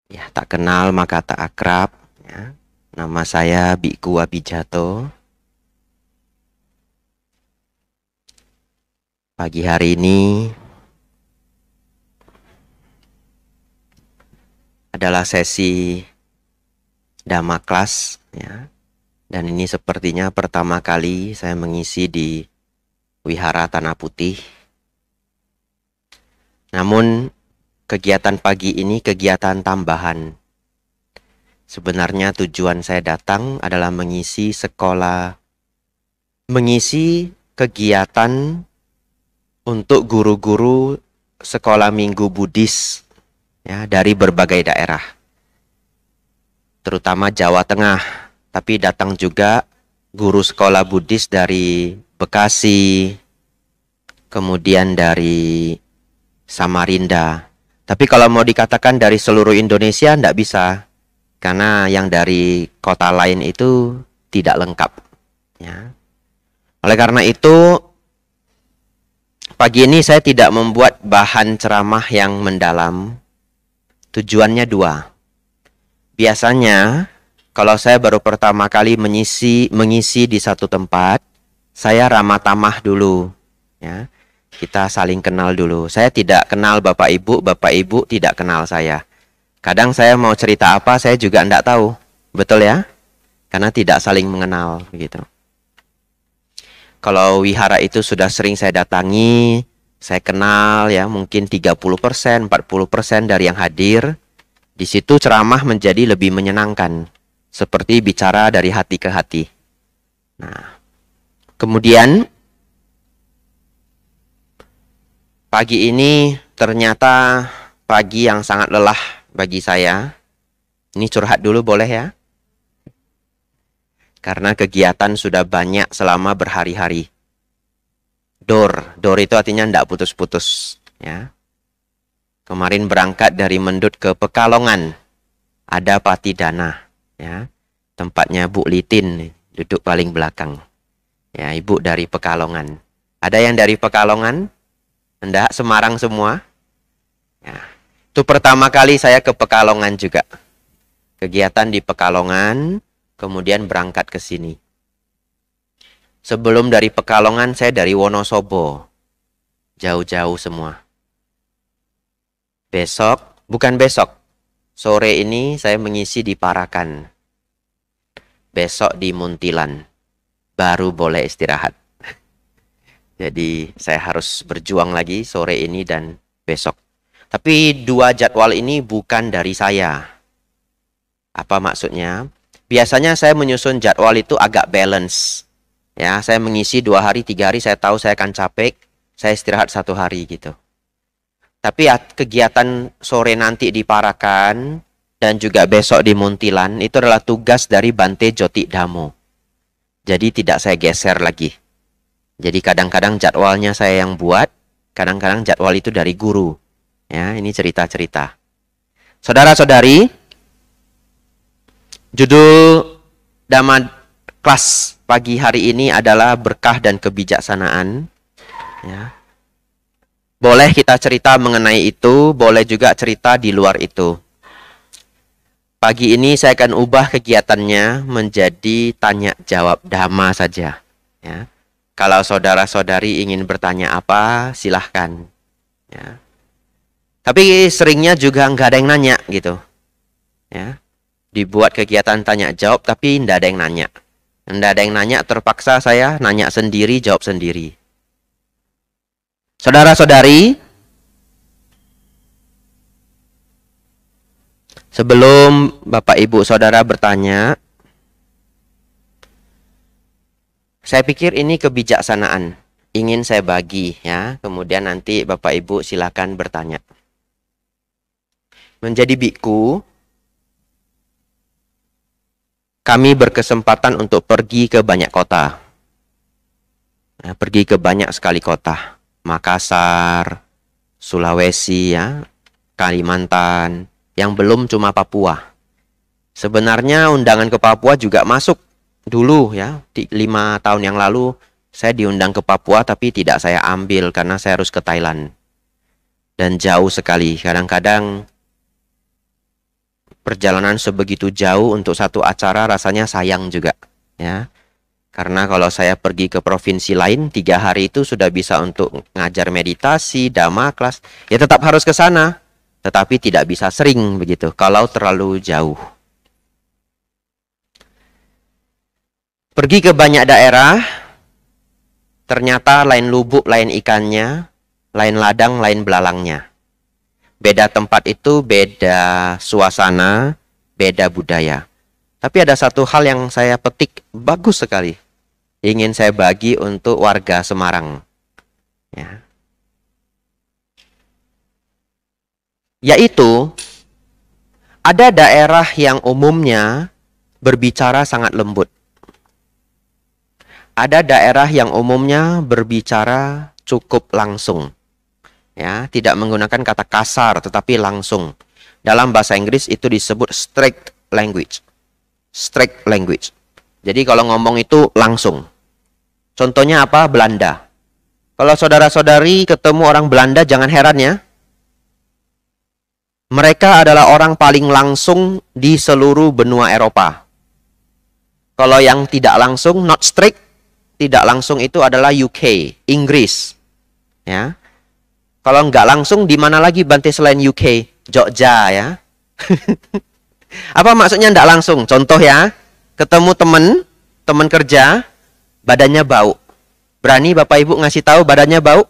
Ya, tak kenal maka tak akrab. Ya. Nama saya Biku Abijato. Pagi hari ini adalah sesi Dhamma Class, ya. Dan ini sepertinya pertama kali saya mengisi di Wihara Tanah Putih. Namun kegiatan pagi ini kegiatan tambahan. Sebenarnya tujuan saya datang adalah mengisi kegiatan untuk guru-guru sekolah minggu Buddhis, ya, dari berbagai daerah, terutama Jawa Tengah. Tapi datang juga guru sekolah Buddhis dari Bekasi, kemudian dari Samarinda. Tapi kalau mau dikatakan dari seluruh Indonesia, tidak bisa. Karena yang dari kota lain itu tidak lengkap. Ya. Oleh karena itu, pagi ini saya tidak membuat bahan ceramah yang mendalam. Tujuannya dua. Biasanya, kalau saya baru pertama kali mengisi di satu tempat, saya ramah tamah dulu. Ya. Kita saling kenal dulu. Saya tidak kenal Bapak Ibu tidak kenal saya. Kadang saya mau cerita apa, saya juga tidak tahu. Betul ya? Karena tidak saling mengenal. Begitu. Kalau wihara itu sudah sering saya datangi, saya kenal ya, mungkin 30%, 40% dari yang hadir. Di situ ceramah menjadi lebih menyenangkan. Seperti bicara dari hati ke hati. Nah, kemudian pagi ini ternyata pagi yang sangat lelah bagi saya. Ini curhat dulu boleh ya? Karena kegiatan sudah banyak selama berhari-hari. Dor itu artinya tidak putus-putus. Ya. Kemarin berangkat dari Mendut ke Pekalongan. Ada Patidana. Ya. Tempatnya Bu Litin, duduk paling belakang. Ya, ibu dari Pekalongan. Ada yang dari Pekalongan? Enggak, Semarang semua. Ya. Itu pertama kali saya ke Pekalongan juga. Kegiatan di Pekalongan, kemudian berangkat ke sini. Sebelum dari Pekalongan, saya dari Wonosobo. Jauh-jauh semua. Bukan besok. Sore ini saya mengisi di Parakan. Besok di Muntilan. Baru boleh istirahat. Jadi saya harus berjuang lagi sore ini dan besok. Tapi dua jadwal ini bukan dari saya. Apa maksudnya? Biasanya saya menyusun jadwal itu agak balance. Ya, saya mengisi 2 hari, 3 hari, saya tahu saya akan capek, saya istirahat 1 hari gitu. Tapi kegiatan sore nanti di Parakan dan juga besok di Muntilan itu adalah tugas dari Bante Joti Damo. Jadi tidak saya geser lagi. Jadi kadang-kadang jadwalnya saya yang buat, kadang-kadang jadwal itu dari guru. Ya, ini cerita-cerita. Saudara-saudari, judul Dhamma kelas pagi hari ini adalah berkah dan kebijaksanaan. Ya. Boleh kita cerita mengenai itu, boleh juga cerita di luar itu. Pagi ini saya akan ubah kegiatannya menjadi tanya jawab Dhamma saja. Ya. Kalau saudara-saudari ingin bertanya apa, silahkan. Ya. Tapi seringnya juga nggak ada yang nanya gitu. Ya. Dibuat kegiatan tanya jawab tapi nggak ada yang nanya. Nggak ada yang nanya, terpaksa saya nanya sendiri, jawab sendiri. Saudara-saudari, sebelum Bapak Ibu Saudara bertanya, saya pikir ini kebijaksanaan. Ingin saya bagi ya, kemudian nanti Bapak Ibu silakan bertanya. Menjadi biku, kami berkesempatan untuk pergi ke banyak kota. Ya, pergi ke banyak sekali kota. Makassar, Sulawesi, ya, Kalimantan. Yang belum cuma Papua. Sebenarnya undangan ke Papua juga masuk dulu ya. 5 tahun yang lalu saya diundang ke Papua tapi tidak saya ambil karena saya harus ke Thailand. Dan jauh sekali. Kadang-kadang perjalanan sebegitu jauh untuk satu acara rasanya sayang juga, ya. Karena kalau saya pergi ke provinsi lain, 3 hari itu sudah bisa untuk ngajar meditasi, dhamma kelas. Ya tetap harus ke sana, tetapi tidak bisa sering begitu, kalau terlalu jauh. Pergi ke banyak daerah, ternyata lain lubuk, lain ikannya, lain ladang, lain belalangnya. Beda tempat itu, beda suasana, beda budaya. Tapi ada satu hal yang saya petik bagus sekali. Ingin saya bagi untuk warga Semarang. Ya. Yaitu, ada daerah yang umumnya berbicara sangat lembut. Ada daerah yang umumnya berbicara cukup langsung. Ya, tidak menggunakan kata kasar tetapi langsung. Dalam bahasa Inggris itu disebut straight language. Straight language. Jadi kalau ngomong itu langsung. Contohnya apa? Belanda. Kalau saudara-saudari ketemu orang Belanda jangan heran ya. Mereka adalah orang paling langsung di seluruh benua Eropa. Kalau yang tidak langsung, not straight, tidak langsung itu adalah UK, Inggris. Ya. Kalau nggak langsung, di mana lagi Bante selain UK? Jogja ya. Apa maksudnya nggak langsung? Contoh ya, ketemu teman kerja, badannya bau. Berani Bapak Ibu ngasih tahu badannya bau?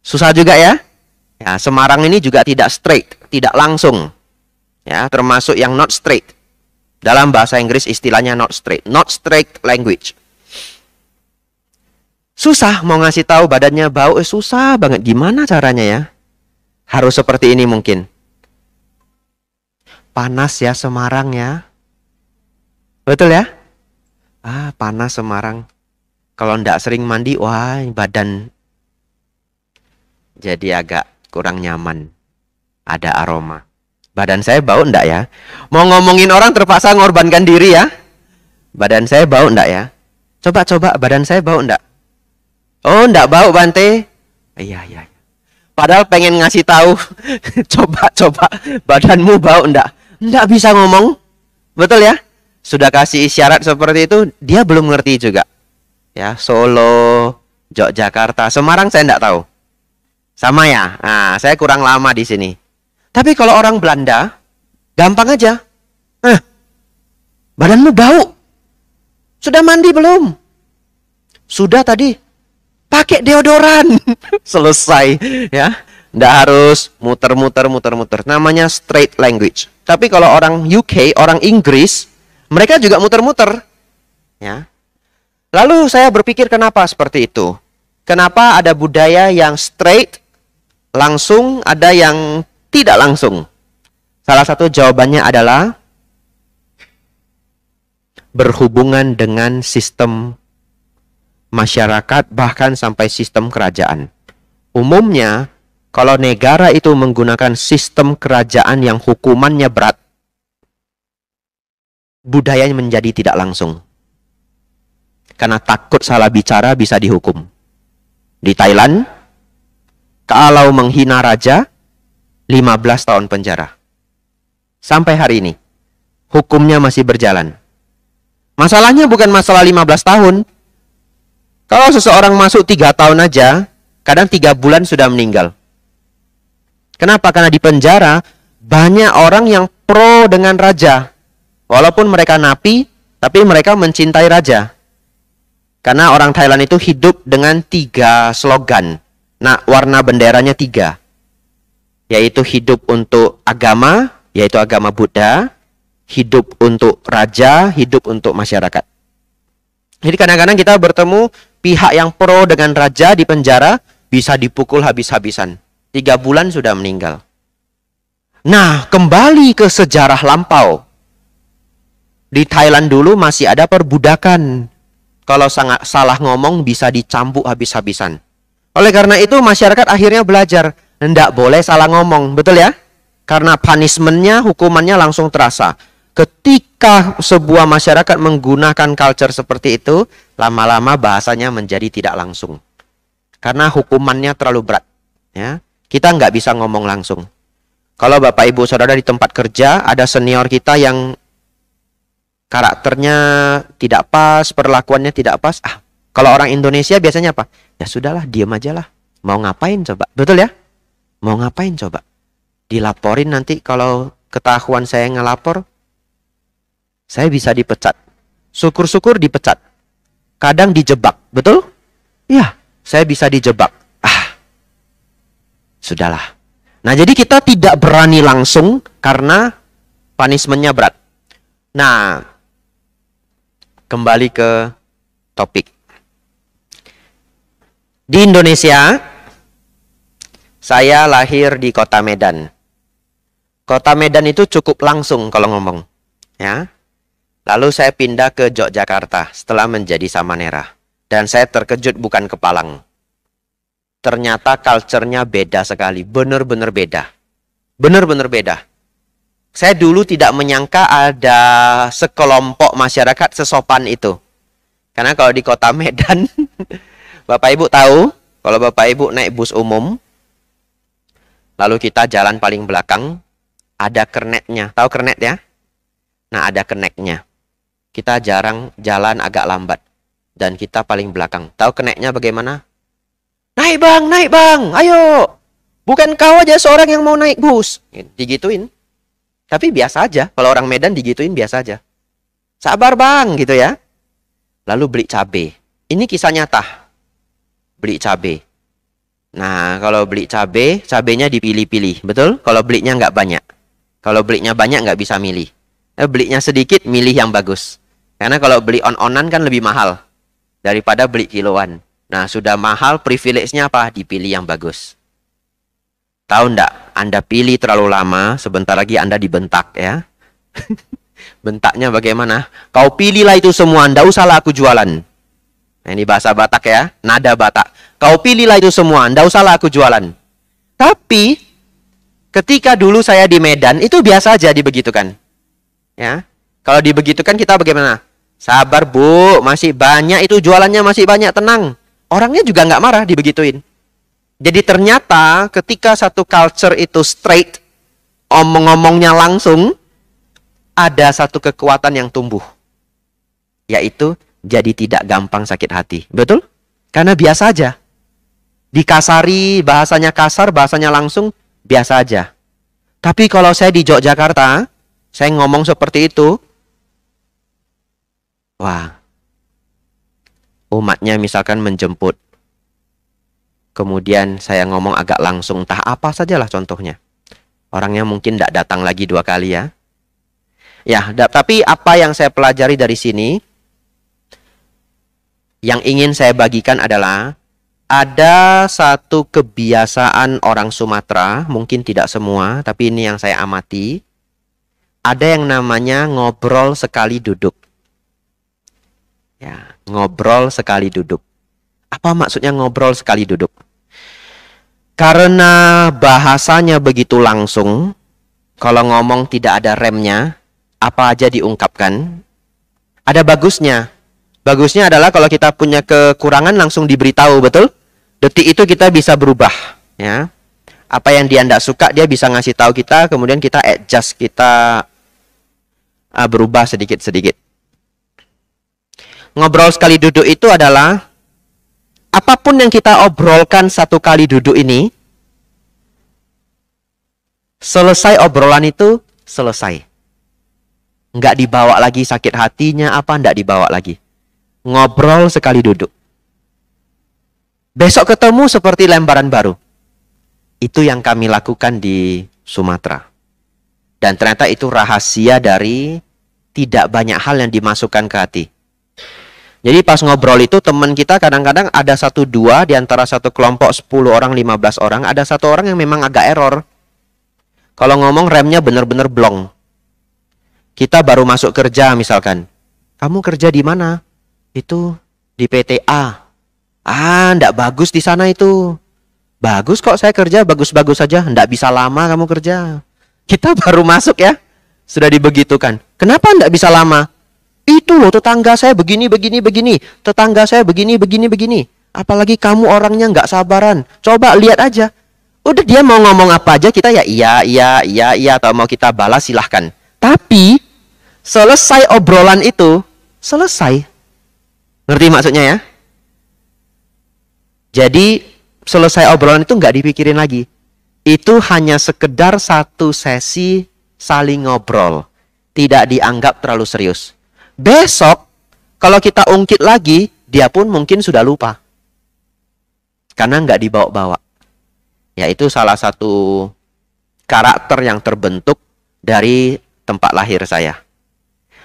Susah juga ya. Ya, Semarang ini juga tidak straight, tidak langsung. Ya, termasuk yang not straight. Dalam bahasa Inggris istilahnya not straight language. Susah mau ngasih tahu badannya bau, susah banget. Gimana caranya ya? Harus seperti ini mungkin. Panas ya Semarang ya. Betul ya? Panas Semarang. Kalau ndak sering mandi, wah badan jadi agak kurang nyaman. Ada aroma. Badan saya bau ndak ya? Mau ngomongin orang terpaksa ngorbankan diri ya? Badan saya bau ndak ya? Coba badan saya bau ndak? Oh, ndak bau Bante. Iya. Padahal pengen ngasih tahu. Coba badanmu bau ndak? Ndak bisa ngomong. Betul ya? Sudah kasih isyarat seperti itu, dia belum ngerti juga. Ya, Solo, Yogyakarta, Semarang saya ndak tahu. Sama ya? Nah, saya kurang lama di sini. Tapi kalau orang Belanda, gampang aja. Badanmu bau. Sudah mandi belum? Sudah tadi. Pakai deodoran. Selesai ya. Nggak harus muter-muter. Namanya straight language. Tapi kalau orang UK, orang Inggris, mereka juga muter-muter. Ya. Lalu saya berpikir kenapa seperti itu? Kenapa ada budaya yang straight, langsung, ada yang tidak langsung? Salah satu jawabannya adalah berhubungan dengan sistem masyarakat, bahkan sampai sistem kerajaan. Umumnya, kalau negara itu menggunakan sistem kerajaan yang hukumannya berat, budayanya menjadi tidak langsung. Karena takut salah bicara bisa dihukum. Di Thailand, kalau menghina raja, 15 tahun penjara. Sampai hari ini, hukumnya masih berjalan. Masalahnya bukan masalah 15 tahun. Kalau seseorang masuk 3 tahun aja, kadang 3 bulan sudah meninggal. Kenapa? Karena di penjara banyak orang yang pro dengan raja. Walaupun mereka napi, tapi mereka mencintai raja. Karena orang Thailand itu hidup dengan 3 slogan. Nah, warna benderanya 3. Yaitu hidup untuk agama, yaitu agama Buddha, hidup untuk raja, hidup untuk masyarakat. Jadi kadang-kadang kita bertemu pihak yang pro dengan raja di penjara, bisa dipukul habis-habisan. 3 bulan sudah meninggal. Nah, kembali ke sejarah lampau. Di Thailand dulu masih ada perbudakan. Kalau sangat salah ngomong bisa dicambuk habis-habisan. Oleh karena itu masyarakat akhirnya belajar. Tidak boleh salah ngomong, betul ya? Karena punishment-nya, hukumannya langsung terasa. Ketika sebuah masyarakat menggunakan culture seperti itu, lama-lama bahasanya menjadi tidak langsung. Karena hukumannya terlalu berat. Ya, kita nggak bisa ngomong langsung. Kalau Bapak Ibu Saudara di tempat kerja ada senior kita yang karakternya tidak pas, perlakuannya tidak pas. Kalau orang Indonesia biasanya apa? Ya sudahlah, diam aja lah. Mau ngapain coba? Betul ya? Mau ngapain coba? Dilaporin nanti kalau ketahuan saya ngelapor, saya bisa dipecat. Syukur-syukur dipecat. Kadang dijebak, betul? Iya, saya bisa dijebak. Sudahlah. Nah, jadi kita tidak berani langsung karena punishment-nya berat. Nah, kembali ke topik. Di Indonesia, saya lahir di Kota Medan. Kota Medan itu cukup langsung kalau ngomong, ya. Lalu saya pindah ke Yogyakarta setelah menjadi Samanera. Dan saya terkejut bukan kepalang. Ternyata culture-nya beda sekali. Benar-benar beda. Benar-benar beda. Saya dulu tidak menyangka ada sekelompok masyarakat sesopan itu. Karena kalau di Kota Medan, Bapak Ibu tahu, kalau Bapak Ibu naik bus umum, lalu kita jalan paling belakang, ada kernetnya. Tahu kernet ya? Nah, ada keneknya. Kita jarang jalan agak lambat. Dan kita paling belakang. Tahu keneknya bagaimana? Naik bang, ayo. Bukan kau aja seorang yang mau naik bus. Digituin. Tapi biasa aja. Kalau orang Medan digituin biasa aja. Sabar bang, gitu ya. Lalu beli cabai. Ini kisah nyata. Beli cabai. Nah, kalau beli cabai, cabainya dipilih-pilih. Betul? Kalau belinya nggak banyak. Kalau belinya banyak nggak bisa milih. Belinya sedikit, milih yang bagus. Karena kalau beli on-onan kan lebih mahal. Daripada beli kiloan. Nah, sudah mahal, privilege-nya apa? Dipilih yang bagus. Tahu enggak? Anda pilih terlalu lama, sebentar lagi Anda dibentak ya. Bentaknya bagaimana? Kau pilihlah itu semua, enggak usahlah aku jualan. Nah, ini bahasa Batak ya, nada Batak. Kau pilihlah itu semua, enggak usahlah aku jualan. Tapi, ketika dulu saya di Medan, itu biasa aja dibegitukan. Ya, kalau dibegitukan kita bagaimana? Sabar bu, masih banyak itu jualannya masih banyak, tenang. Orangnya juga nggak marah dibegituin. Jadi ternyata ketika satu culture itu straight, omong-omongnya langsung, ada satu kekuatan yang tumbuh. Yaitu jadi tidak gampang sakit hati. Betul? Karena biasa aja. Dikasari, bahasanya kasar, bahasanya langsung, biasa aja. Tapi kalau saya di Yogyakarta, saya ngomong seperti itu, wah, umatnya misalkan menjemput. Kemudian saya ngomong agak langsung, entah apa sajalah contohnya. Orangnya mungkin tidak datang lagi 2 kali ya. Ya, tapi apa yang saya pelajari dari sini, yang ingin saya bagikan adalah, ada satu kebiasaan orang Sumatera, mungkin tidak semua, tapi ini yang saya amati. Ada yang namanya ngobrol sekali duduk. Ya, ngobrol sekali duduk. Apa maksudnya ngobrol sekali duduk? Karena bahasanya begitu langsung, kalau ngomong tidak ada remnya, apa aja diungkapkan. Ada bagusnya. Bagusnya adalah kalau kita punya kekurangan langsung diberitahu, betul? Detik itu kita bisa berubah, ya. Apa yang dia tidak suka, dia bisa ngasih tahu kita, kemudian kita adjust, kita berubah sedikit-sedikit. Ngobrol sekali duduk itu adalah apapun yang kita obrolkan satu kali duduk ini, selesai obrolan itu, selesai. Nggak dibawa lagi sakit hatinya, apa nggak dibawa lagi. Ngobrol sekali duduk. Besok ketemu seperti lembaran baru. Itu yang kami lakukan di Sumatera. Dan ternyata itu rahasia dari tidak banyak hal yang dimasukkan ke hati. Jadi pas ngobrol itu teman kita kadang-kadang ada 1-2 di antara satu kelompok 10 orang, 15 orang, ada satu orang yang memang agak error. Kalau ngomong remnya benar-benar blong. Kita baru masuk kerja misalkan. Kamu kerja di mana? Itu di PTA. Ndak bagus di sana itu. Bagus kok saya kerja, bagus-bagus saja. Ndak bisa lama kamu kerja. Kita baru masuk ya. Sudah dibegitukan. Kenapa ndak bisa lama? Itu loh tetangga saya begini. Tetangga saya begini. Apalagi kamu orangnya nggak sabaran. Coba lihat aja. Udah dia mau ngomong apa aja kita ya iya atau mau kita balas silahkan. Tapi selesai obrolan itu, selesai. Ngerti maksudnya ya? Jadi selesai obrolan itu nggak dipikirin lagi. Itu hanya sekedar satu sesi saling ngobrol. Tidak dianggap terlalu serius. Besok, kalau kita ungkit lagi, dia pun mungkin sudah lupa. Karena nggak dibawa-bawa. Yaitu salah satu karakter yang terbentuk dari tempat lahir saya.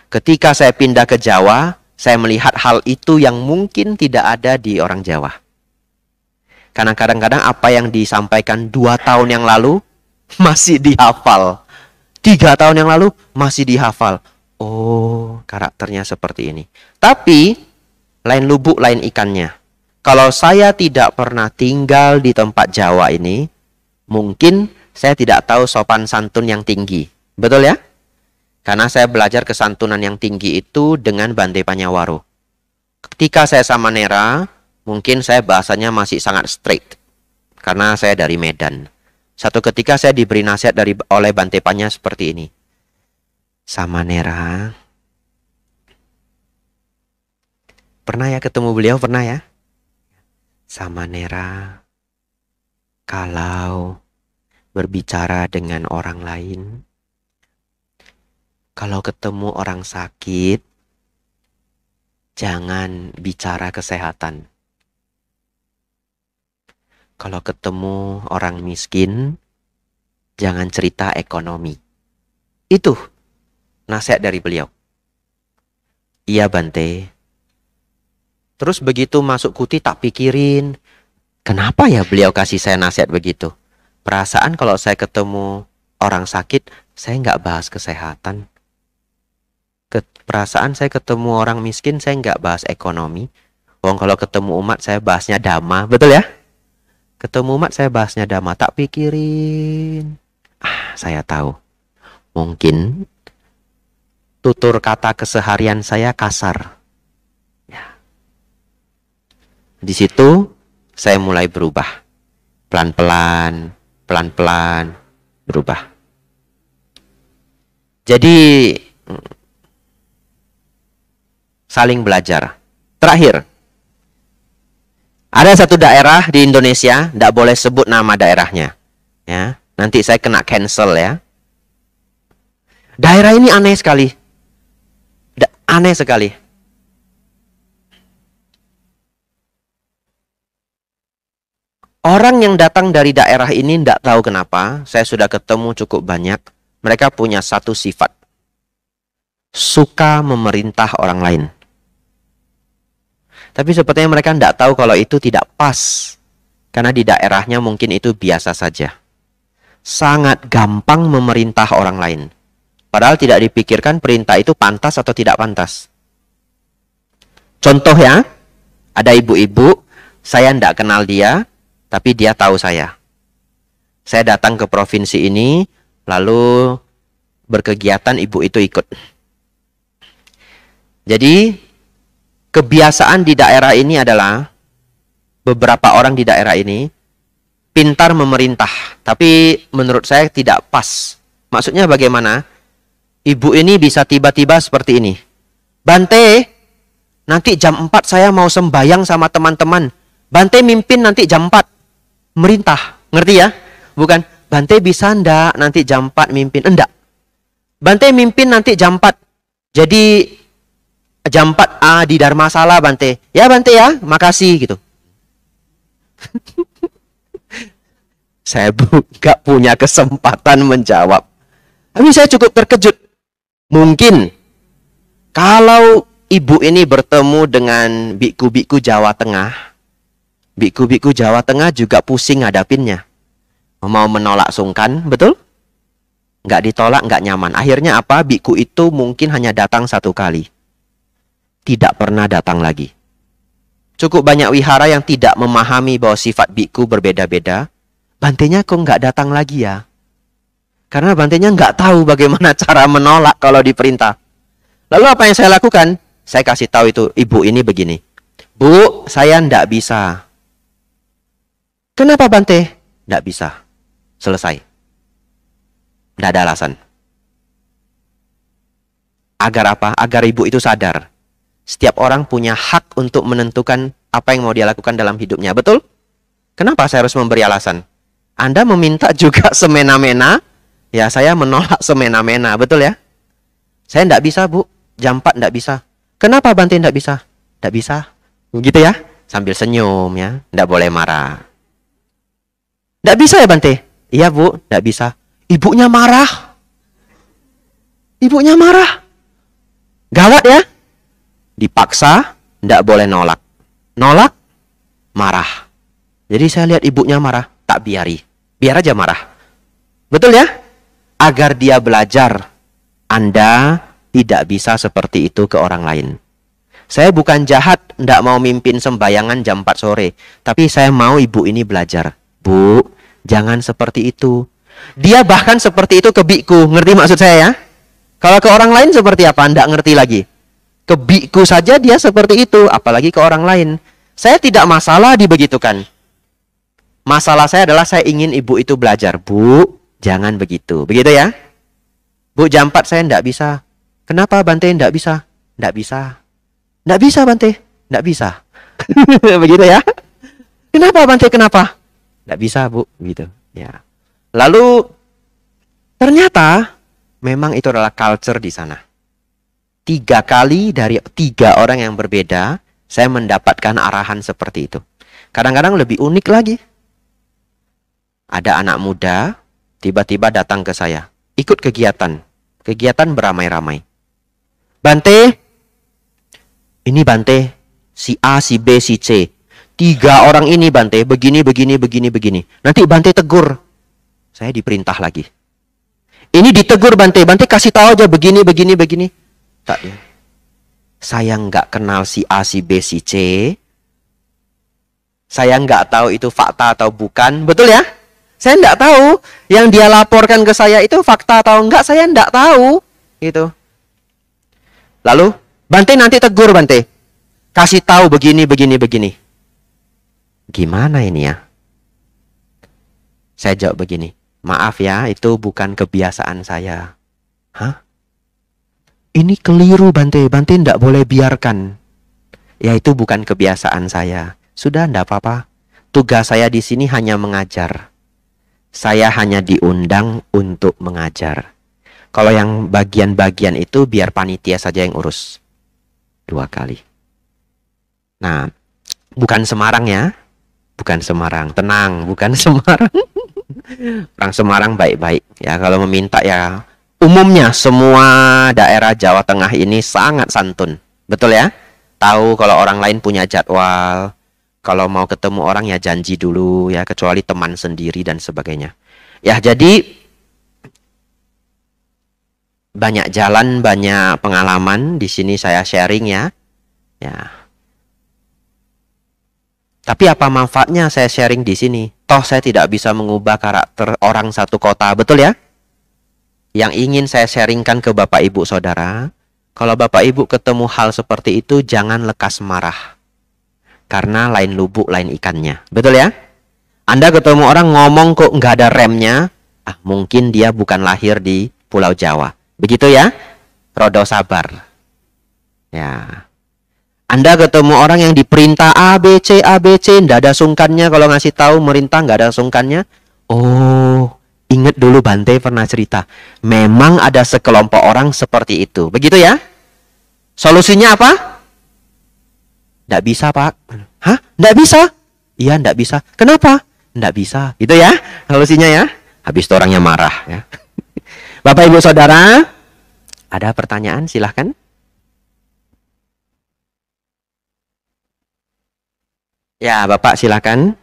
Ketika saya pindah ke Jawa, saya melihat hal itu yang mungkin tidak ada di orang Jawa. Karena kadang-kadang apa yang disampaikan 2 tahun yang lalu masih dihafal. 3 tahun yang lalu masih dihafal. Oh, karakternya seperti ini. Tapi, lain lubuk, lain ikannya. Kalau saya tidak pernah tinggal di tempat Jawa ini, mungkin saya tidak tahu sopan santun yang tinggi. Betul ya? Karena saya belajar kesantunan yang tinggi itu dengan Bante Panyawaro. Ketika saya sama Nera, mungkin saya bahasanya masih sangat straight. Karena saya dari Medan. Satu ketika saya diberi nasihat oleh Bante Panya seperti ini. Sama Nera. Pernah ya ketemu beliau? Pernah ya? Sama Nera. Kalau berbicara dengan orang lain. Kalau ketemu orang sakit. Jangan bicara kesehatan. Kalau ketemu orang miskin, jangan cerita ekonomi. Itu nasihat dari beliau. Iya Bante. Terus begitu masuk kuti tak pikirin, kenapa ya beliau kasih saya nasihat begitu? Perasaan kalau saya ketemu orang sakit, saya nggak bahas kesehatan. Perasaan saya ketemu orang miskin, saya nggak bahas ekonomi. Wong kalau ketemu umat, saya bahasnya dhamma. Betul ya? Ketemu umat saya bahasnya dhamma, tak pikirin. Saya tahu. Mungkin tutur kata keseharian saya kasar. Ya. Di situ saya mulai berubah. Pelan-pelan, pelan-pelan berubah. Jadi saling belajar. Terakhir. Ada satu daerah di Indonesia, tidak boleh sebut nama daerahnya. Ya, nanti saya kena cancel ya. Daerah ini aneh sekali. Aneh sekali. Orang yang datang dari daerah ini tidak tahu kenapa, saya sudah ketemu cukup banyak. Mereka punya satu sifat. Suka memerintah orang lain. Tapi sepertinya mereka tidak tahu kalau itu tidak pas. Karena di daerahnya mungkin itu biasa saja. Sangat gampang memerintah orang lain. Padahal tidak dipikirkan perintah itu pantas atau tidak pantas. Contoh ya, ada ibu-ibu, saya tidak kenal dia, tapi dia tahu saya. Saya datang ke provinsi ini, lalu berkegiatan ibu itu ikut. Jadi, kebiasaan di daerah ini adalah beberapa orang di daerah ini pintar memerintah, tapi menurut saya tidak pas. Maksudnya bagaimana? Ibu ini bisa tiba-tiba seperti ini. Bante, nanti jam 4 saya mau sembayang sama teman-teman. Bante mimpin nanti jam 4. Merintah, ngerti ya? Bukan, Bante bisa ndak nanti jam 4 mimpin? Enggak. Bante mimpin nanti jam 4. Jadi jam 4 di Dharmasala Bante. Ya Bante ya, makasih gitu. Saya gak punya kesempatan menjawab. Tapi saya cukup terkejut. Mungkin kalau ibu ini bertemu dengan biku-biku Jawa Tengah, biku-biku Jawa Tengah juga pusing ngadapinnya. Mau menolak sungkan, betul? Nggak ditolak, nggak nyaman. Akhirnya apa? Biku itu mungkin hanya datang 1 kali. Tidak pernah datang lagi. Cukup banyak wihara yang tidak memahami bahwa sifat biku berbeda-beda. Bantenya kok nggak datang lagi ya? Karena bantenya nggak tahu bagaimana cara menolak kalau diperintah. Lalu apa yang saya lakukan? Saya kasih tahu itu, ibu ini begini. Bu, saya nggak bisa. Kenapa Bante? Nggak bisa. Selesai. Tidak ada alasan. Agar apa? Agar ibu itu sadar. Setiap orang punya hak untuk menentukan apa yang mau dia lakukan dalam hidupnya. Betul? Kenapa saya harus memberi alasan? Anda meminta juga semena-mena, ya saya menolak semena-mena. Betul ya? Saya tidak bisa, Bu. Jam 4 tidak bisa. Kenapa Bante tidak bisa? Tidak bisa. Gitu ya? Sambil senyum ya. Tidak boleh marah. Tidak bisa ya Bante? Iya Bu, tidak bisa. Ibunya marah. Ibunya marah. Gawat ya? Dipaksa, tidak boleh nolak. Nolak, marah. Jadi saya lihat ibunya marah, tak biari. Biar aja marah. Betul ya? Agar dia belajar. Anda tidak bisa seperti itu ke orang lain. Saya bukan jahat, tidak mau mimpin sembayangan jam 4 sore. Tapi saya mau ibu ini belajar. Bu, jangan seperti itu. Dia bahkan seperti itu ke biku. Ngerti maksud saya ya? Kalau ke orang lain seperti apa? Tidak ngerti lagi. Ke biku saja dia seperti itu. Apalagi ke orang lain. Saya tidak masalah dibegitukan. Masalah saya adalah saya ingin ibu itu belajar. Bu, jangan begitu. Begitu ya? Bu, jam 4 saya tidak bisa. Kenapa Bante tidak bisa? Tidak bisa. Tidak bisa Bante. Tidak bisa. Begitu ya? Kenapa Bante? Kenapa? Tidak bisa Bu. Gitu. Ya. Lalu ternyata memang itu adalah culture di sana. 3 kali dari 3 orang yang berbeda, saya mendapatkan arahan seperti itu. Kadang-kadang lebih unik lagi. Ada anak muda, tiba-tiba datang ke saya. Ikut kegiatan. Kegiatan beramai-ramai. Bante, ini Bante, si A, si B, si C. 3 orang ini Bante, begini, begini, begini, begini. Nanti Bante tegur. Saya diperintah lagi. Ini ditegur Bante, Bante kasih tahu aja begini, begini, begini. Tak ya. Saya nggak kenal si A, si B, si C. Saya nggak tahu itu fakta atau bukan. Betul ya? Saya nggak tahu. Yang dia laporkan ke saya itu fakta atau enggak, saya nggak tahu. Gitu. Lalu, Bante nanti tegur Bante. Kasih tahu begini, begini, begini. Gimana ini ya? Saya jawab begini. Maaf ya, itu bukan kebiasaan saya. Hah? Ini keliru Bante. Bante tidak boleh biarkan. Ya itu bukan kebiasaan saya. Sudah, tidak apa-apa. Tugas saya di sini hanya mengajar. Saya hanya diundang untuk mengajar. Kalau yang bagian-bagian itu biar panitia saja yang urus. 2 kali. Nah, bukan Semarang ya. Bukan Semarang. Tenang, bukan Semarang. Orang Semarang baik-baik. Ya, kalau meminta ya. Umumnya semua daerah Jawa Tengah ini sangat santun. Betul ya? Tahu kalau orang lain punya jadwal. Kalau mau ketemu orang ya janji dulu ya, kecuali teman sendiri dan sebagainya. Ya, jadi banyak jalan, banyak pengalaman di sini saya sharing ya. Ya. Tapi apa manfaatnya saya sharing di sini? Toh saya tidak bisa mengubah karakter orang satu kota, betul ya? Yang ingin saya sharingkan ke Bapak Ibu Saudara, kalau Bapak Ibu ketemu hal seperti itu jangan lekas marah. Karena lain lubuk, lain ikannya. Betul ya? Anda ketemu orang ngomong kok nggak ada remnya, mungkin dia bukan lahir di Pulau Jawa. Begitu ya? Rodo sabar. Ya. Anda ketemu orang yang diperintah A, B, C, A, B, C, nggak ada sungkannya kalau ngasih tahu merintah nggak ada sungkannya. Oh, ingat dulu Bante pernah cerita. Memang ada sekelompok orang seperti itu. Begitu ya? Solusinya apa? Nggak bisa Pak. Hah? Nggak bisa? Iya nggak bisa. Kenapa? Nggak bisa. Itu ya solusinya ya. Habis itu orangnya marah ya. Bapak Ibu Saudara, ada pertanyaan silahkan. Ya Bapak silahkan.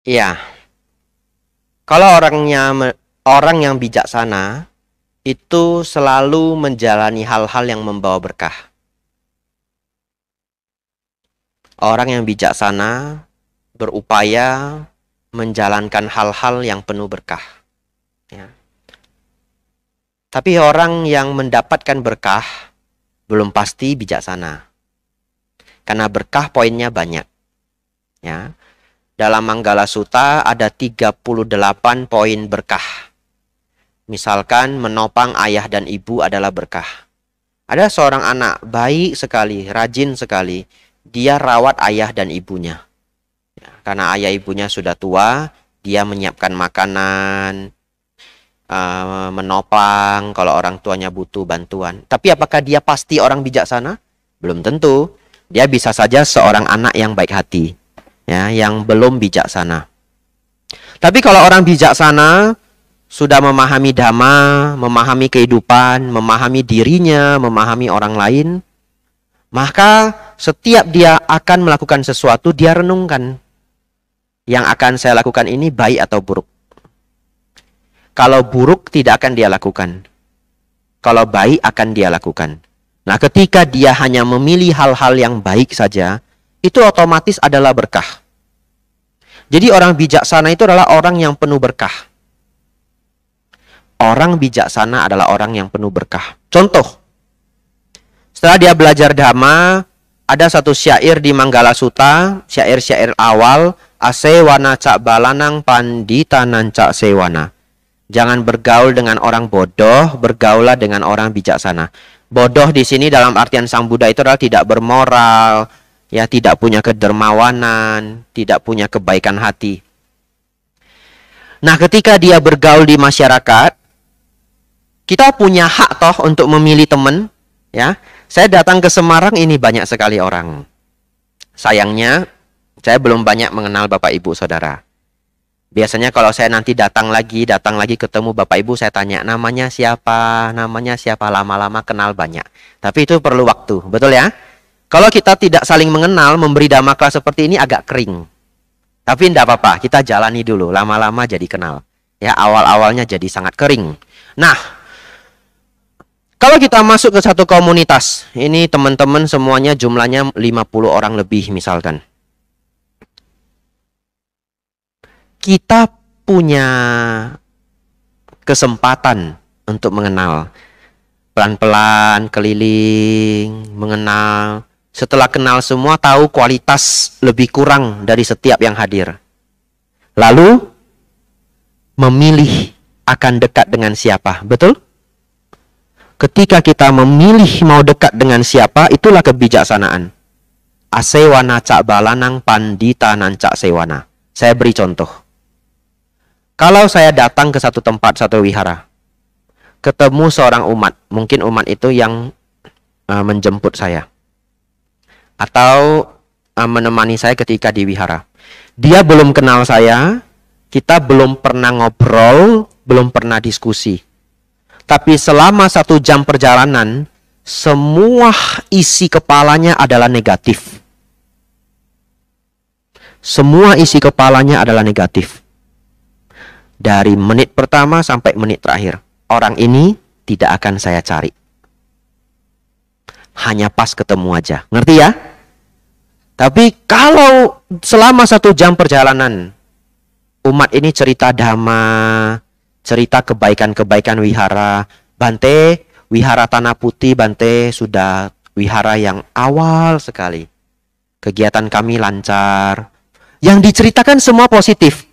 Ya, kalau orang yang bijaksana itu selalu menjalani hal-hal yang membawa berkah. Orang yang bijaksana berupaya menjalankan hal-hal yang penuh berkah. Ya. Tapi orang yang mendapatkan berkah belum pasti bijaksana. Karena berkah poinnya banyak. Ya. Dalam Manggala Sutta ada 38 poin berkah. Misalkan menopang ayah dan ibu adalah berkah. Ada seorang anak baik sekali, rajin sekali. Dia rawat ayah dan ibunya. Ya, karena ayah ibunya sudah tua, dia menyiapkan makanan, menopang kalau orang tuanya butuh bantuan. Tapi apakah dia pasti orang bijaksana? Belum tentu. Dia bisa saja seorang anak yang baik hati, ya, yang belum bijaksana. Tapi kalau orang bijaksana sudah memahami dhamma, memahami kehidupan, memahami dirinya, memahami orang lain, maka setiap dia akan melakukan sesuatu, dia renungkan. Yang akan saya lakukan ini baik atau buruk. Kalau buruk tidak akan dia lakukan. Kalau baik akan dia lakukan. Nah, ketika dia hanya memilih hal-hal yang baik saja, itu otomatis adalah berkah. Jadi orang bijaksana itu adalah orang yang penuh berkah. Orang bijaksana adalah orang yang penuh berkah. Contoh, setelah dia belajar dhamma, ada satu syair di Manggala Sutta, syair-syair awal, asewana cak balanang panditanan cak sewana. Jangan bergaul dengan orang bodoh, bergaulah dengan orang bijaksana. Bodoh di sini dalam artian Sang Buddha itu adalah tidak bermoral, ya, tidak punya kedermawanan, tidak punya kebaikan hati. Nah, ketika dia bergaul di masyarakat, kita punya hak toh untuk memilih teman, ya. Saya datang ke Semarang ini banyak sekali orang. Sayangnya saya belum banyak mengenal Bapak Ibu Saudara. Biasanya kalau saya nanti datang lagi ketemu Bapak Ibu, saya tanya namanya siapa, lama-lama kenal banyak. Tapi itu perlu waktu, betul ya? Kalau kita tidak saling mengenal, memberi dhamma kelas seperti ini agak kering. Tapi tidak apa-apa, kita jalani dulu, lama-lama jadi kenal. Ya, awal-awalnya jadi sangat kering. Nah, kalau kita masuk ke satu komunitas, ini teman-teman semuanya jumlahnya 50 orang lebih misalkan. Kita punya kesempatan untuk mengenal. Pelan-pelan, keliling, mengenal. Setelah kenal semua, tahu kualitas lebih kurang dari setiap yang hadir. Lalu, memilih akan dekat dengan siapa. Betul? Ketika kita memilih mau dekat dengan siapa, itulah kebijaksanaan. Asewana cak balanang pandita nancak sewana. Saya beri contoh. Kalau saya datang ke satu tempat, satu wihara, ketemu seorang umat, mungkin umat itu yang menjemput saya, atau menemani saya ketika di wihara. Dia belum kenal saya, kita belum pernah ngobrol, belum pernah diskusi. Tapi selama 1 jam perjalanan, semua isi kepalanya adalah negatif. Semua isi kepalanya adalah negatif. Dari menit pertama sampai menit terakhir, orang ini tidak akan saya cari. Hanya pas ketemu aja. Ngerti ya? Tapi kalau selama 1 jam perjalanan, umat ini cerita dhamma, cerita kebaikan-kebaikan wihara. Bante, wihara Tanah Putih, Bante, sudah wihara yang awal sekali. Kegiatan kami lancar. Yang diceritakan semua positif.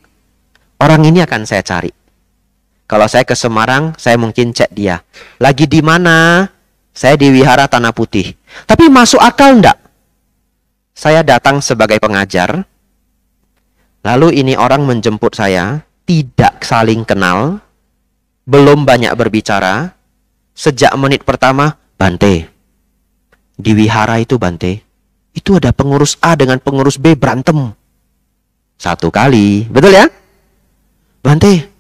Orang ini akan saya cari. Kalau saya ke Semarang, saya mungkin cek dia. Lagi di mana? Saya di wihara Tanah Putih. Tapi masuk akal enggak? Saya datang sebagai pengajar. Lalu ini orang menjemput saya. Tidak saling kenal. Belum banyak berbicara. Sejak menit pertama, Bante, di wihara itu Bante, itu ada pengurus A dengan pengurus B berantem. 1 kali. Betul ya? Bante,